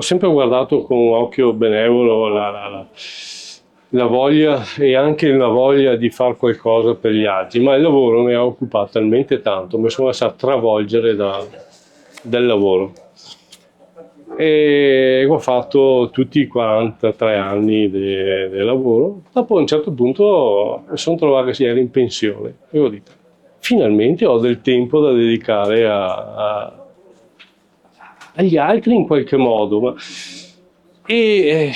Ho sempre guardato con occhio benevolo la voglia e anche la voglia di fare qualcosa per gli altri, ma il lavoro mi ha occupato talmente tanto, mi sono lasciato travolgere del lavoro. E ho fatto tutti i 43 anni di lavoro. Dopo a un certo punto mi sono trovato che si era in pensione e ho detto, finalmente ho del tempo da dedicare agli altri in qualche modo. E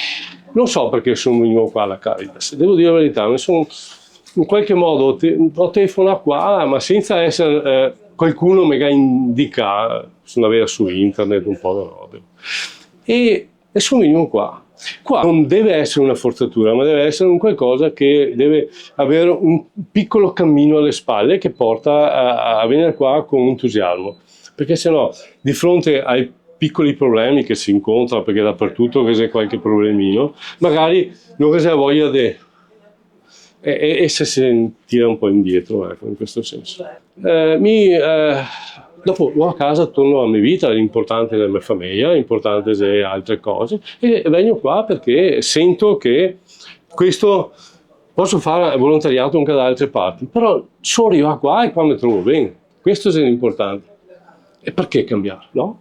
non so perché sono venuto qua alla Caritas, devo dire la verità, in qualche modo ho telefonato qua, ma senza essere qualcuno mi ha indicato, sono andata su internet un po' di robe. E sono venuto qua. Qua non deve essere una forzatura, ma deve essere un qualcosa che deve avere un piccolo cammino alle spalle che porta a venire qua con entusiasmo. Perché sennò, di fronte ai piccoli problemi che si incontrano, perché dappertutto c'è qualche problemino, magari non si ha voglia di e se si tira un po' indietro, ecco, in questo senso. Dopo a casa torno alla mia vita, l'importante è la mia famiglia, l'importante è altre cose, e vengo qua perché sento che questo posso fare volontariato anche da altre parti, però sono arrivato qua e qua mi trovo bene, questo è l'importante. E perché cambiare, no?